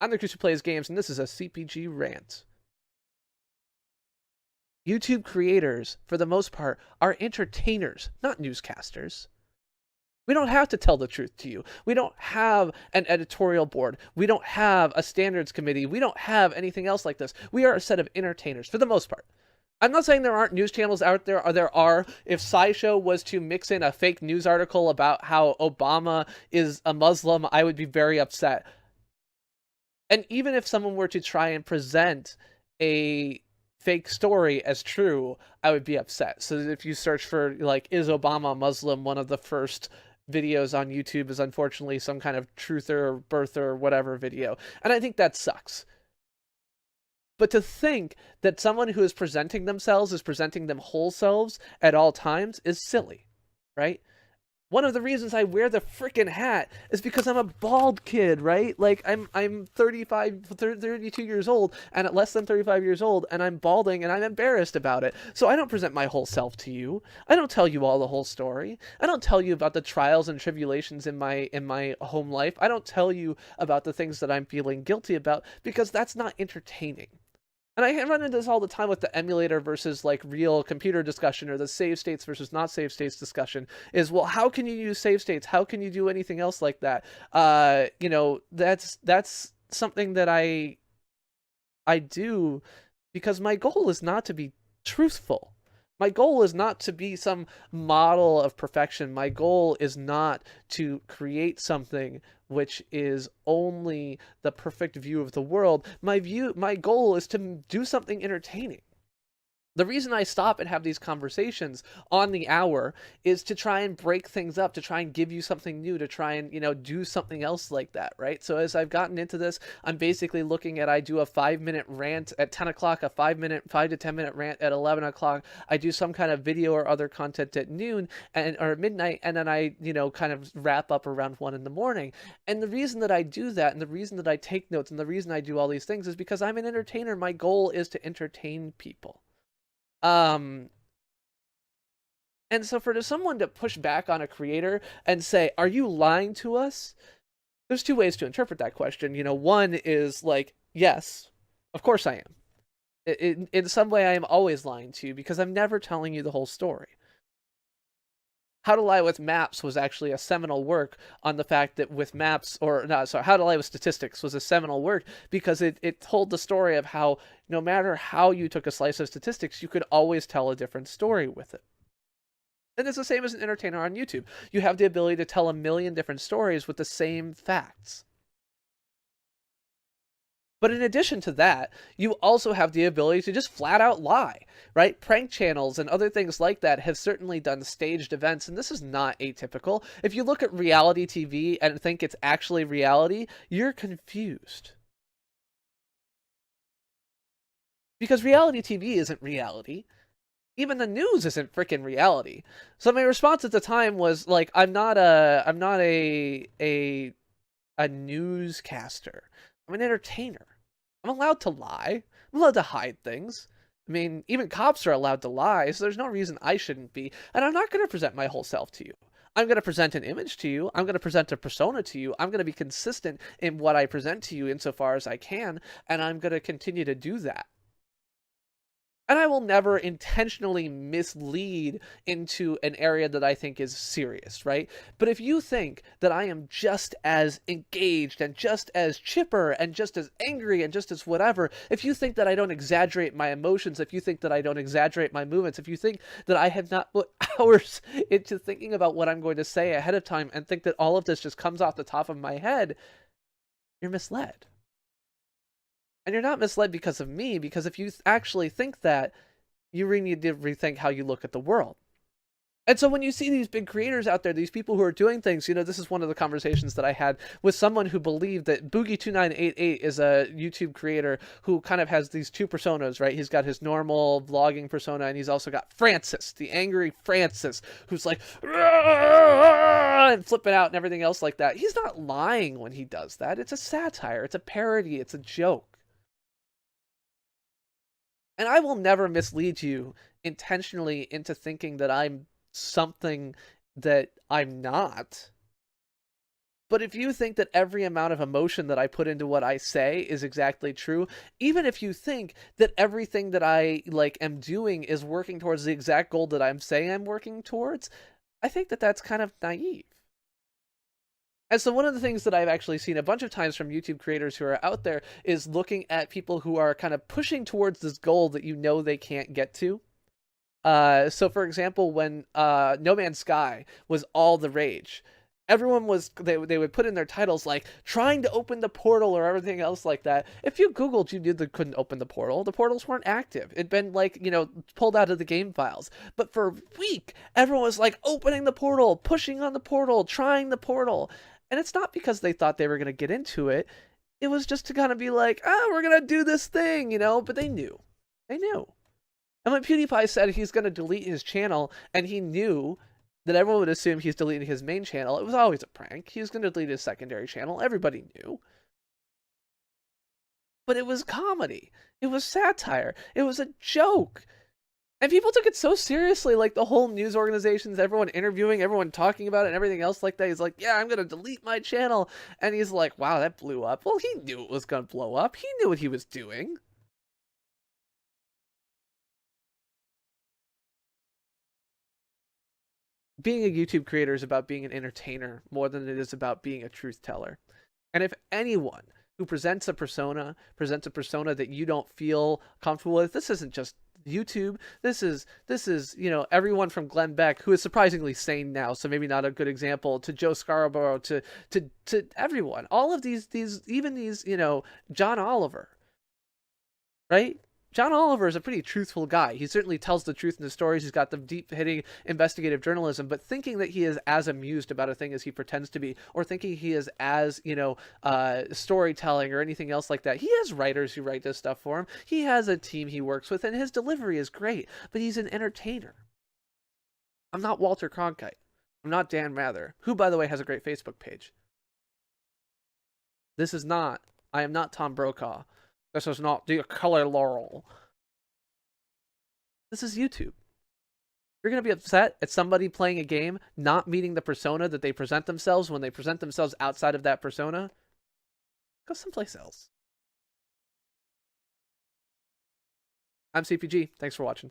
I'm the Chris who plays games, and this is a CPG rant. YouTube creators, for the most part, are entertainers, not newscasters. We don't have to tell the truth to you. We don't have an editorial board. We don't have a standards committee. We don't have anything else like this. We are a set of entertainers, for the most part. I'm not saying there aren't news channels out there, or there are. If SciShow was to mix in a fake news article about how Obama is a Muslim, I would be very upset. And even if someone were to try and present a fake story as true, I would be upset. So if you search for, like, is Obama a Muslim, one of the first videos on YouTube is unfortunately some kind of truther, birther, whatever video. And I think that sucks. But to think that someone who is presenting themselves is presenting them whole selves at all times is silly, right? One of the reasons I wear the freaking hat is because I'm a bald kid, right? Like, I'm 32 years old, and at less than 35 years old, and I'm balding, and I'm embarrassed about it. So I don't present my whole self to you. I don't tell you all the whole story. I don't tell you about the trials and tribulations in my home life. I don't tell you about the things that I'm feeling guilty about, because that's not entertaining. And I run into this all the time with the emulator versus, like, real computer discussion, or the save states versus not save states discussion, is, well, how can you use save states? How can you do anything else like that? That's something that I do because my goal is not to be truthful. My goal is not to be some model of perfection. My goal is not to create something which is only the perfect view of the world. My goal is to do something entertaining. The reason I stop and have these conversations on the hour is to try and break things up, to try and give you something new, to try and, do something else like that, right? So as I've gotten into this, I'm basically looking at, I do a 5-minute rant at 10 o'clock, a 5 to 10 minute rant at 11 o'clock. I do some kind of video or other content at noon or midnight, and then I, kind of wrap up around 1 in the morning. And the reason that I do that, and the reason that I take notes, and the reason I do all these things is because I'm an entertainer. My goal is to entertain people. Um, and so for someone to push back on a creator and say, are you lying to us? There's two ways to interpret that question. One is like, yes, of course I am. In some way, I am always lying to you because I'm never telling you the whole story. How to Lie with Maps was actually a seminal work on the fact that with maps, or no, sorry, How to Lie with Statistics was a seminal work because it told the story of how no matter how you took a slice of statistics, you could always tell a different story with it. And it's the same as an entertainer on YouTube. You have the ability to tell a million different stories with the same facts. But in addition to that, you also have the ability to just flat out lie, right? Prank channels and other things like that have certainly done staged events, and this is not atypical. If you look at reality TV and think it's actually reality, you're confused. Because reality TV isn't reality. Even the news isn't freaking reality. So my response at the time was like, I'm not a newscaster. I'm an entertainer. I'm allowed to lie. I'm allowed to hide things. I mean, even cops are allowed to lie, so there's no reason I shouldn't be. And I'm not going to present my whole self to you. I'm going to present an image to you. I'm going to present a persona to you. I'm going to be consistent in what I present to you insofar as I can, and I'm going to continue to do that. And I will never intentionally mislead into an area that I think is serious, right? But if you think that I am just as engaged and just as chipper and just as angry and just as whatever, if you think that I don't exaggerate my emotions, if you think that I don't exaggerate my movements, if you think that I have not put hours into thinking about what I'm going to say ahead of time and think that all of this just comes off the top of my head, you're misled. And you're not misled because of me, because if you actually think that, you really need to rethink how you look at the world. And so when you see these big creators out there, these people who are doing things, this is one of the conversations that I had with someone who believed that Boogie2988 is a YouTube creator who kind of has these two personas, right? He's got his normal vlogging persona, and he's also got Francis, the angry Francis, who's like, and flipping out and everything else like that. He's not lying when he does that. It's a satire. It's a parody. It's a joke. And I will never mislead you intentionally into thinking that I'm something that I'm not. But if you think that every amount of emotion that I put into what I say is exactly true, even if you think that everything that I like am doing is working towards the exact goal that I'm saying I'm working towards, I think that that's kind of naive. And so one of the things that I've actually seen a bunch of times from YouTube creators who are out there is looking at people who are kind of pushing towards this goal that you know they can't get to. So for example, when No Man's Sky was all the rage, everyone was they would put in their titles like trying to open the portal or everything else like that. If you Googled, you knew they couldn't open the portal. The portals weren't active. It'd been like, pulled out of the game files. But for a week, everyone was like opening the portal, pushing on the portal, trying the portal. And it's not because they thought they were going to get into it. It was just to kind of be like, we're going to do this thing, but they knew. They knew. And when PewDiePie said he's going to delete his channel, and he knew that everyone would assume he's deleting his main channel, it was always a prank. He was going to delete his secondary channel. Everybody knew. But it was comedy. It was satire. It was a joke. And people took it so seriously, like the whole news organizations, everyone interviewing, everyone talking about it, and everything else like that. He's like, yeah, I'm going to delete my channel. And he's like, wow, that blew up. Well, he knew it was going to blow up. He knew what he was doing. Being a YouTube creator is about being an entertainer more than it is about being a truth teller. And if anyone who presents a persona that you don't feel comfortable with, this isn't just YouTube. This is everyone from Glenn Beck, who is surprisingly sane now, so maybe not a good example, to Joe Scarborough, to everyone. All of these John Oliver, right? John Oliver is a pretty truthful guy. He certainly tells the truth in his stories. He's got the deep-hitting investigative journalism, but thinking that he is as amused about a thing as he pretends to be, or thinking he is as, storytelling or anything else like that. He has writers who write this stuff for him. He has a team he works with, and his delivery is great, but he's an entertainer. I'm not Walter Cronkite. I'm not Dan Mather, who, by the way, has a great Facebook page. I am not Tom Brokaw. This is not the color laurel. This is YouTube. You're going to be upset at somebody playing a game not meeting the persona that they present themselves when they present themselves outside of that persona? Go someplace else. I'm CPG. Thanks for watching.